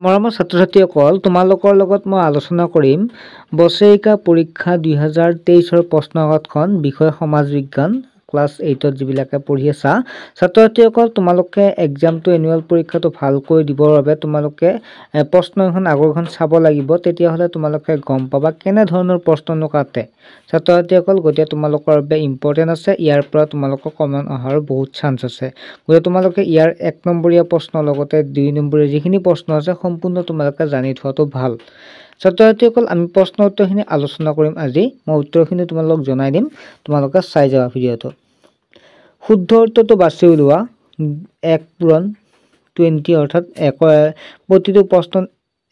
মৰমৰ ছাত্ৰ-ছাত্ৰীসকল, তোমালোকৰ লগত মই আলোচনা কৰিম বছৰেকিয়া পৰীক্ষা 2023ৰ প্ৰশ্নকাকতখন বিষয় সমাজ বিজ্ঞান ক্লাছ 8ত যিবিলাকে পঢ়ি আছা। ছাত্ৰ-ছাত্ৰীসকল, তোমালোকে এক্সামটো এনুৱেল পৰীক্ষাটো ভালকৈ দিবৰ বাবে তোমালোকে প্ৰশ্নখন আগৰখন চাব লাগিব। তেতিয়াহ'লে তোমালোকে গম পাবা কেনে ধৰণৰ প্ৰশ্ননো কাটে। ছাত্ৰ-ছাত্ৰীসকল, গতিকে তোমালোকৰ বাবে ইম্পৰ্টেণ্ট আছে। ইয়াৰ পৰা তোমালোকৰ কমন অহাৰ বহুত চান্স আছে। গতিকে তোমালোকে ইয়াৰ 1 নম্বৰীয়া প্ৰশ্নৰ লগতে 2 নম্বৰীয়া যিখিনি প্ৰশ্ন আছে সম্পূৰ্ণ তোমালোকে জানি থোৱাটো ভাল। ছাত্ৰ-ছাত্ৰীসকল, আমি প্ৰশ্ন উত্তৰখিনি আলোচনা কৰিম আজি। মই উত্তৰখিনি তোমালোকক জনাই দিম, তোমালোকে চাই যাবা ভিডিঅ'টো। শুদ্ধ উত্তৰটো বাছি উলিওৱা। 1 পূৰণ 20 অৰ্থাৎ প্ৰতিটো প্ৰশ্ন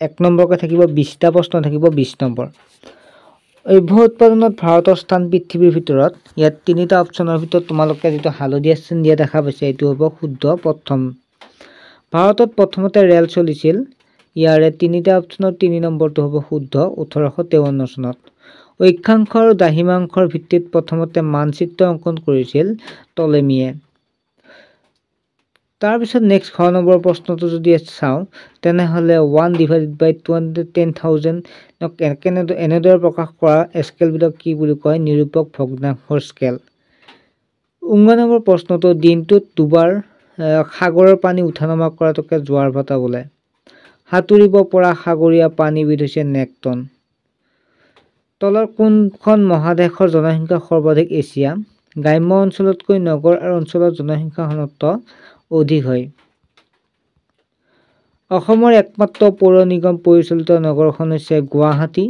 1 নম্বৰকৈ থাকিব, 20টা প্ৰশ্ন থাকিব 20 নম্বৰ। অভ্য উৎপাদনত ভাৰতৰ স্থান পৃথিৱীৰ ভিতৰত। ইয়াত 3টা অপশ্যনৰ ভিতৰত তোমালোকে যিটো হালধীয়া চিন দিয়া দেখা পাইছে এইটো হ'ব শুদ্ধ। প্ৰথম, ভাৰতত প্ৰথমতে ৰেল চলিছিল। ইয়াৰে 3টা অপশ্যনৰ 3 নম্বৰটো হ'ব শুদ্ধ। 1853 চনত। অক্ষাংশ আৰু দ্ৰাঘিমাংশৰ ভিত্তিত প্ৰথমতে মানচিত্ৰ অংকন কৰিছিল টলেমিয়ে। তাৰপিছত নেক্সট 6 নম্বৰ প্ৰশ্নটো যদি চাওঁ তেনেহ'লে 1/210,000 এনেদৰে প্ৰকাশ কৰা স্কেলবিধক কি বুলি কয়? নিৰূপক ভগ্নাংশৰ স্কেল। 19 নম্বৰ প্ৰশ্নটো দিনটোত দুবাৰ সাগৰৰ পানী উঠা-নমা কৰাটোকে জোৱাৰ ভাটা বোলে। সাঁতুৰিব পৰা সাগৰীয় প্ৰাণীবিধ হৈছে নেকটন। তলৰ কোনখন মহাদেশৰ জনসংখ্যা সৰ্বাধিক? এছিয়া। গ্ৰাম্য অঞ্চলতকৈ নগৰ আৰু অঞ্চলত জনসংখ্যা ঘনত্ব অধিক হয়। অসমৰ একমাত্ৰ পৌৰ নিগম পৰিচালিত নগৰখন হৈছে গুৱাহাটী।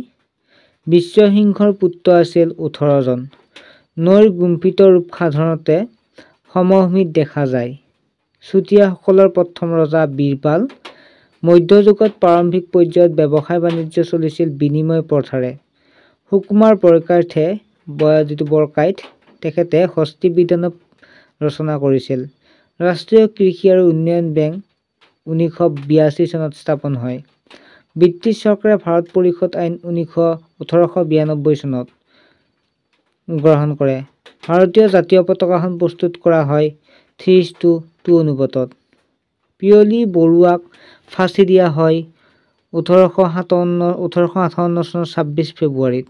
বিশ্ব সিংহৰ পুত্ৰ আছিল 18 জন। নৈৰ গুম্ফিত ৰূপ সাধাৰণতে সমভূমিত দেখা যায়। চুতীয়াসকলৰ প্ৰথম ৰজা বীৰপাল। মধ্যযুগত প্ৰাৰম্ভিক পৰ্যায়ত ব্যৱসায় বাণিজ্য চলিছিল বিনিময় প্ৰথাৰে। সুকুমাৰ বৰকাইত তেখেতে হস্তি বিধান ৰচনা কৰিছিল। ৰাষ্ট্ৰীয় কৃষি আৰু উন্নয়ন বেংক 1982 চনত স্থাপন হয়। ব্ৰিটিছ চৰকাৰে ভাৰত পৰিষদ আইন 1892 চনত গ্ৰহণ কৰে। ভাৰতীয় জাতীয় পতাকাখন প্ৰস্তুত কৰা হয় 3:2 অনুপাতত। পিয়লি বৰুৱাক ফাঁচি দিয়া হয় 1858 চনৰ 26 ফেব্ৰুৱাৰীত।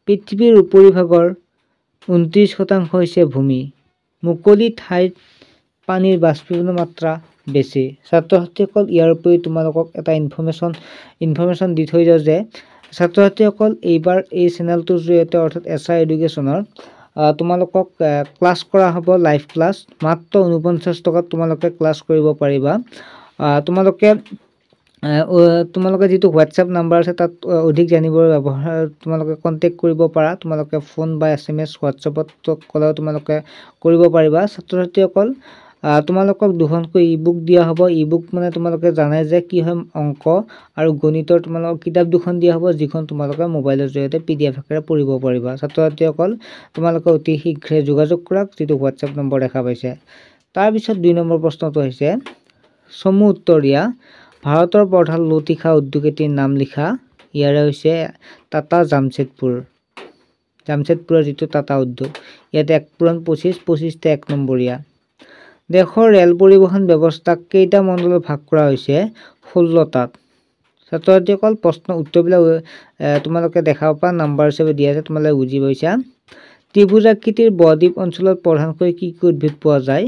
পৃথিৱীৰ উপৰিভাগৰ 29% হৈছে ভূমি। মুকলি ঠাইত পানীৰ বাষ্পীভৱনৰ মাত্ৰা বেছি। ছাত্ৰ-ছাত্ৰীসকল, ইয়াৰ উপৰি তোমালোকক এটা ইনফৰমেশ্যন দি থৈ যাওঁ যে ছাত্ৰ-ছাত্ৰীসকল এইবাৰ এই চেনেলটোৰ জৰিয়তে অৰ্থাৎ SR এডুকেশ্যনৰ তোমালোকক ক্লাছ কৰা হ'ব লাইভ ক্লাছ। মাত্ৰ 49 টকাত তোমালোকে ক্লাছ কৰিব পাৰিবা। তোমালোকে যিটো হোৱাটছএপ নাম্বাৰ আছে তাত অধিক জানিবৰ তোমালোকে কণ্টেক্ট কৰিব পাৰা। তোমালোকে ফোন বা SMS হোৱাটছএপত ক'লেও তোমালোকে কৰিব পাৰিবা। ছাত্ৰ-ছাত্ৰীসকল, তোমালোকক 2খনকৈ ই-বুক দিয়া হ'ব। ই-বুক মানে তোমালোকে জানে যে কি হয়, অংক আৰু গণিতৰ তোমালোকক কিতাপ 2খন দিয়া হ'ব, যিখন তোমালোকে মোবাইলৰ জৰিয়তে PDF আকাৰে পঢ়িব পাৰিবা। ছাত্ৰ-ছাত্ৰীসকল, তোমালোকে অতি শীঘ্ৰে যোগাযোগ কৰক, যিটো হোৱাটছএপ নম্বৰ দেখা পাইছে। তাৰপিছত 2 নম্বৰ প্ৰশ্নটো হৈছে চমু উত্তৰ দিয়া। ভাৰতৰ প্ৰধান লৌহ উদ্যোগ এটিৰ নাম লিখা। ইয়াৰে হৈছে টাটা জামছেদপুৰৰ যিটো টাটা উদ্যোগ। ইয়াত 1 পূৰণ 25, 25টা 1 নম্বৰীয়া। দেশৰ ৰেল পৰিবহণ ব্যৱস্থাক কেইটা মণ্ডলত ভাগ কৰা হৈছে? 16টাত। ছাত্ৰ-ছাত্ৰীসকল, প্ৰশ্ন উত্তৰবিলাক তোমালোকে দেখা পাবা, নাম্বাৰ হিচাপে দিয়া আছে, তোমালোকে বুজি পাইছা। ত্ৰিভুজাকৃতিৰ ব-দ্বীপ অঞ্চলত প্ৰধানকৈ কি উদ্ভিদ পোৱা যায়?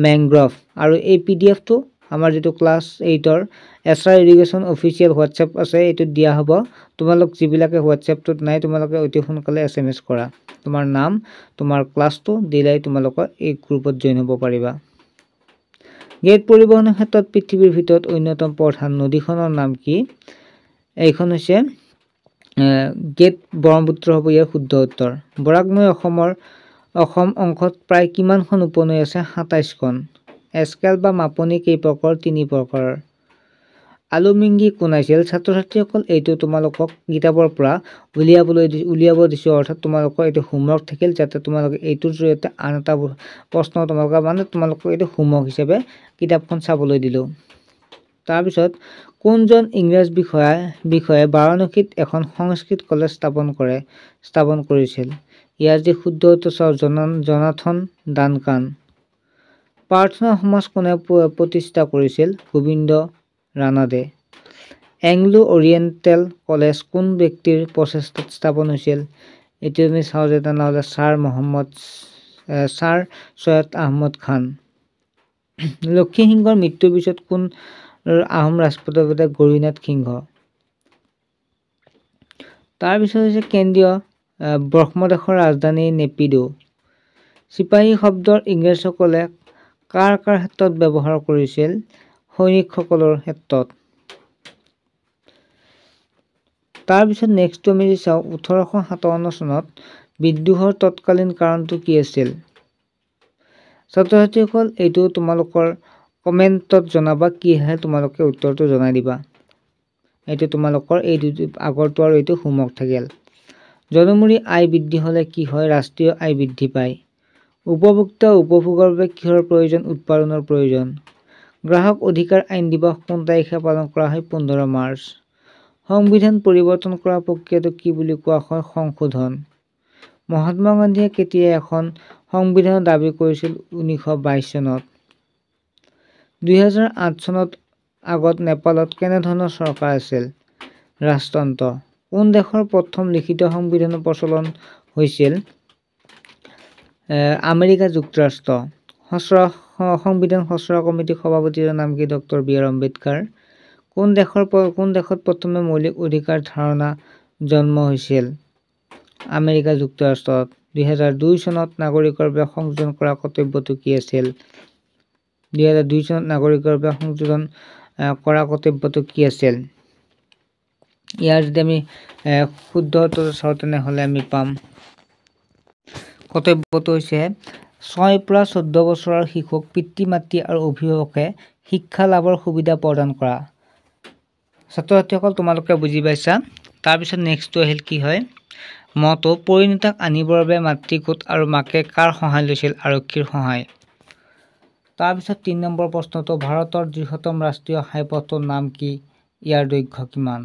মেংগ্ৰভ। আৰু এই PDFটো আমাৰ যিটো ক্লাছ 8ৰ SR এডুকেশ্যন অফিচিয়েল হোৱাটছএপ আছে এইটোত দিয়া হ'ব। তোমালোক যিবিলাকে হোৱাটছএপটোত নাই তোমালোকে অতি সোনকালে SMS কৰা। তোমাৰ নাম, তোমাৰ ক্লাছটো দিলাই তোমালোকৰ এই গ্ৰুপত জইন হ'ব পাৰিবা। গেট পৰিবহণৰ ক্ষেত্ৰত পৃথিৱীৰ ভিতৰত অন্যতম প্ৰধান নদীখনৰ নাম কি? এইখন হৈছে গেট ব্ৰহ্মপুত্ৰ হ'ব ইয়াৰ শুদ্ধ উত্তৰ। বৰাক নৈ অসম অংশত প্ৰায় কিমানখন উপনৈ আছে? 27খন। স্কেল বা মাপনি কেই প্ৰকাৰৰ? 3 প্ৰকাৰৰ। আলুমিংগী কোন আছিল? ছাত্ৰ-ছাত্ৰীসকল, এইটো তোমালোকক কিতাপৰ পৰা উলিয়াব দিছোঁ, অৰ্থাৎ তোমালোকৰ এইটো হোমৱৰ্ক থাকিল, যাতে তোমালোকে এইটোৰ জৰিয়তে আন এটা প্ৰশ্ন তোমালোকক এইটো হোমৱৰ্ক হিচাপে কিতাপখন চাবলৈ দিলোঁ। তাৰপিছত কোনজন ইংৰাজ বিষয়াই বাৰাণসীত এখন সংস্কৃত কলেজ স্থাপন কৰিছিল? ইয়াৰ যি শুদ্ধ উত্তৰ চাওঁ, জনাথন ডানকান। প্ৰাৰ্থনা সমাজ কোনে প্ৰতিষ্ঠা কৰিছিল? Gobinda Ranade. Anglo oriental college কোন ব্যক্তিৰ প্ৰচেষ্টাত স্থাপন হৈছিল? এইটো আমি চাওঁ যে তেনেহ'লে ছাৰ ছৈয়দ আহমদ খান। লক্ষ্মী সিংহৰ মৃত্যুৰ পিছত কোন আহোম ৰাজপুতৰ পিতা গৌৰীনাথ সিংহ। তাৰপিছত হৈছে কেন্দ্ৰীয় ব্ৰহ্মদেশৰ ৰাজধানী নেপিডো। চিপাহী শব্দৰ ইংৰাজসকলে কাৰ ক্ষেত্ৰত ব্যৱহাৰ কৰিছিল? সৈনিকসকলৰ ক্ষেত্ৰত। তাৰপিছত নেক্সটটো আমি চাওঁ 1857 চনত বিদ্ৰোহৰ তৎকালীন কাৰণটো কি আছিল? ছাত্ৰ ছাত্ৰীসকল এইটো তোমালোকৰ কমেণ্টত জনাবা, কি আহে তোমালোকে উত্তৰটো জনাই দিবা। এইটো তোমালোকৰ এই দুটি আগৰটো আৰু এইটো হোমৱৰ্ক থাকিল। জনমূৰি আয় বৃদ্ধি হ'লে কি হয়? ৰাষ্ট্ৰীয় আয় বৃদ্ধি পায়। উপভোক্তা উপভোগৰ বাবে কিহৰ প্ৰয়োজন? উৎপাদনৰ প্ৰয়োজন। গ্ৰাহক অধিকাৰ আইন দিৱস কোন তাৰিখে পালন কৰা হয়? 15 মাৰ্চ। সংবিধান পৰিৱৰ্তন কৰা প্ৰক্ৰিয়াটো কি বুলি কোৱা হয়? সংশোধন। মহাত্মা গান্ধীয়ে কেতিয়া এখন সংবিধানৰ দাবী কৰিছিল? 1922 চনত। 2008 চনত আগত নেপালত কেনেধৰণৰ চৰকাৰ আছিল? ৰাজতন্ত্ৰ। কোন দেশৰ প্ৰথম লিখিত সংবিধানৰ প্ৰচলন হৈছিল? আমেৰিকা যুক্তৰাষ্ট্ৰ। সংবিধান খচৰা কমিটিৰ সভাপতিৰ নাম কি? Doctor B R. আম্বেদকাৰ। কোন দেশত প্ৰথমে মৌলিক অধিকাৰ ধাৰণা জন্ম হৈছিল? আমেৰিকা যুক্তৰাষ্ট্ৰত। 2002 চনত নাগৰিকৰ বাবে সংযোজন কৰা কৰ্তব্যটো কি আছিল? 2002 চনত নাগৰিকৰ বাবে সংযোজন কৰা কৰ্তব্যটো কি আছিল? ইয়াৰ যদি আমি শুদ্ধ উত্তৰটো চাওঁ তেনেহ'লে আমি পাম কৰ্তব্যটো হৈছে 6 পৰা 14 বছৰৰ শিশুক পিতৃ মাতৃ আৰু অভিভাৱকে শিক্ষা লাভৰ সুবিধা প্ৰদান কৰা। ছাত্ৰ ছাত্ৰীসকল তোমালোকে বুজি পাইছা। তাৰপিছত নেক্সটটো আহিল কি হয়? মতো পৰিণীতাক আনিবৰ বাবে মাতৃগোট আৰু মাকে কাৰ সহায় লৈছিল? আৰক্ষীৰ সহায়। তাৰপিছত 3 নম্বৰ প্ৰশ্নটো ভাৰতৰ বৃহত্তম ৰাষ্ট্ৰীয় ঘাইপথটোৰ নাম কি? ইয়াৰ দৈৰ্ঘ্য কিমান?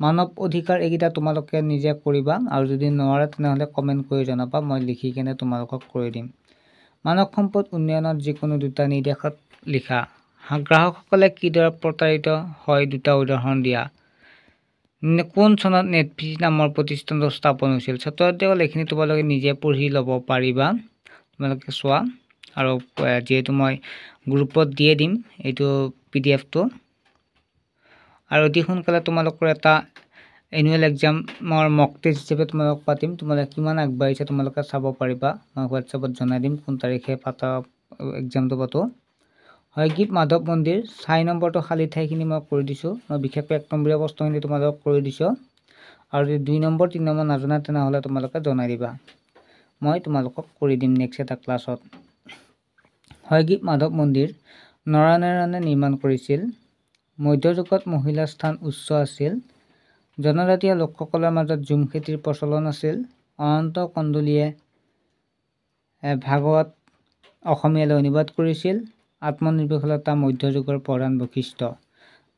মানৱ অধিকাৰ এইকেইটা তোমালোকে নিজে কৰিবা, আৰু যদি নোৱাৰা তেনেহ'লে কমেণ্ট কৰি জনাবা, মই লিখি কেনে তোমালোকক কৰি দিম। মানৱ সম্পদ উন্নয়নত যিকোনো দুটা নিৰ্দেশত লিখা। গ্ৰাহকসকলে কিদৰে প্ৰতাৰিত হয়? দুটা উদাহৰণ দিয়া। কোন চনত নেটফ্লিক্স নামৰ প্ৰতিষ্ঠানটো স্থাপন হৈছিল? ছাত্ৰ ছাত্ৰীসকল এইখিনি তোমালোকে নিজে পঢ়ি ল'ব পাৰিবা, তোমালোকে চোৱা, আৰু যিহেতু মই গ্ৰুপত দিয়ে দিম এইটো PDF-টো, আৰু অতি সোনকালে তোমালোকৰ এটা এনুৱেল এক্সামৰ মক টেষ্ট হিচাপে তোমালোকক পাতিম। তোমালোকে কিমান আগবাঢ়িছে তোমালোকে চাব পাৰিবা। মই হোৱাটছএপত জনাই দিম কোন তাৰিখে এক্সামটো পাতো। হয়গ্ৰীৱ মাধৱ মন্দিৰ 4 নম্বৰটো খালী ঠাইখিনি মই কৰি দিছোঁ। মই বিশেষকৈ 1 নম্বৰীয়া প্ৰশ্নখিনি তোমালোকক কৰি দিছোঁ, আৰু যদি 2 নম্বৰ 3 নম্বৰ নাজানা তেনেহ'লে তোমালোকে জনাই দিবা, মই তোমালোকক কৰি দিম নেক্সট এটা ক্লাছত। হয়গ্ৰীৱ মাধৱ মন্দিৰ নৰনাৰায়ণে নিৰ্মাণ কৰিছিল। মধ্যযুগত মহিলাৰ স্থান উচ্চ আছিল। জনজাতীয় লোকসকলৰ মাজত ঝুম খেতিৰ প্ৰচলন আছিল। অনন্ত কণ্ডলীয়ে ভাগৱত অসমীয়ালৈ অনুবাদ কৰিছিল। আত্মনিৰ্ভৰশীলতা মধ্যযুগৰ প্ৰধান বৈশিষ্ট্য।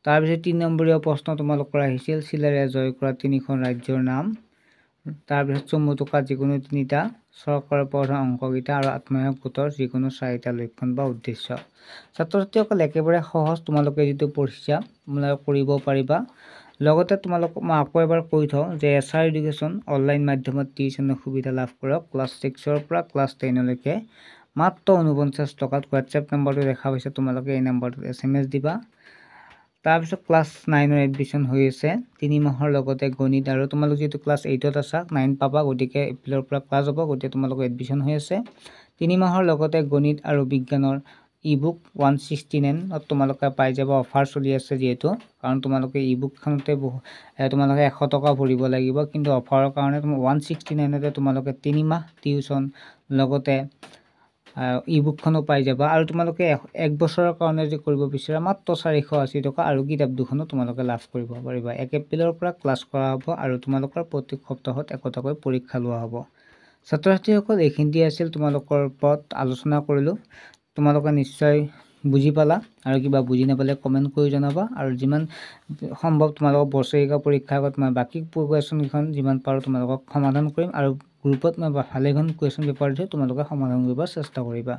তাৰপিছত 3 নম্বৰীয়া প্ৰশ্ন তোমালোকৰ আহিছিল চিলাৰে জয় কৰা 3খন ৰাজ্যৰ নাম। তাৰপিছত চমুটোকা যিকোনো 3টা, চৰকাৰৰ প্ৰধান অংশকেইটা, আৰু আত্মসহায়ক গোটৰ যিকোনো 4টা লক্ষণ বা উদ্দেশ্য। ছাত্ৰ ছাত্ৰীসকল একেবাৰে সহজ, তোমালোকে যিটো পঢ়িছা তোমালোকে কৰিব পাৰিবা। লগতে তোমালোকক মই আকৌ এবাৰ কৈ থওঁ যে SR এডুকেশ্যন অনলাইন মাধ্যমত টিউশ্যনৰ সুবিধা লাভ কৰক ক্লাছ 6ৰ পৰা ক্লাছ 10লৈকে মাত্ৰ 49 টকাত। হোৱাটছএপ নম্বৰটো দেখা পাইছে, তোমালোকে এই নম্বৰটোত SMS দিবা। তাৰপিছত ক্লাছ 9ৰ এডমিশ্যন হৈ আছে 3 মাহৰ লগতে গণিত, আৰু তোমালোক যিহেতু ক্লাছ 8ত আছা 9 পাবা, গতিকে এপ্ৰিলৰ পৰা ক্লাছ হ'ব, গতিকে তোমালোকৰ এডমিশ্যন হৈ আছে 3 মাহৰ লগতে গণিত আৰু বিজ্ঞানৰ ইবুক 169ত তোমালোকে পাই যাব। অফাৰ চলি আছে যিহেতু, কাৰণ তোমালোকে ইবুকখনতে তোমালোকে 100 টকা ভৰিব লাগিব, কিন্তু অফাৰৰ কাৰণে 169তে তোমালোকে 3 মাহ টিউশ্যন লগতে ইবুকখনো পাই যাবা। আৰু তোমালোকে 1 বছৰৰ কাৰণে যদি কৰিব বিচাৰা মাত্ৰ 480 টকা, আৰু কিতাপ দুখনো তোমালোকে লাভ কৰিব পাৰিবা। 1 এপ্ৰিলৰ পৰা ক্লাছ কৰা হ'ব, আৰু তোমালোকৰ প্ৰত্যেক সপ্তাহত একোটাকৈ পৰীক্ষা লোৱা হ'ব। ছাত্ৰ ছাত্ৰীসকল এইখিনিতে আছিল তোমালোকৰ ওপৰত আলোচনা কৰিলোঁ। তোমালোকে নিশ্চয় বুজি পালা, আৰু কিবা বুজি নাপালে কমেণ্ট কৰি জনাবা, আৰু যিমান সম্ভৱ তোমালোকক বছৰেকীয়া পৰীক্ষাৰ আগত মই বাকী কুৱেশ্যনকেইখন যিমান পাৰোঁ তোমালোকক সমাধান কৰিম, আৰু গ্ৰুপত মই ভালেখন কুৱেশ্যন পেপাৰ দিছোঁ, তোমালোকে সমাধান কৰিব চেষ্টা কৰিবা।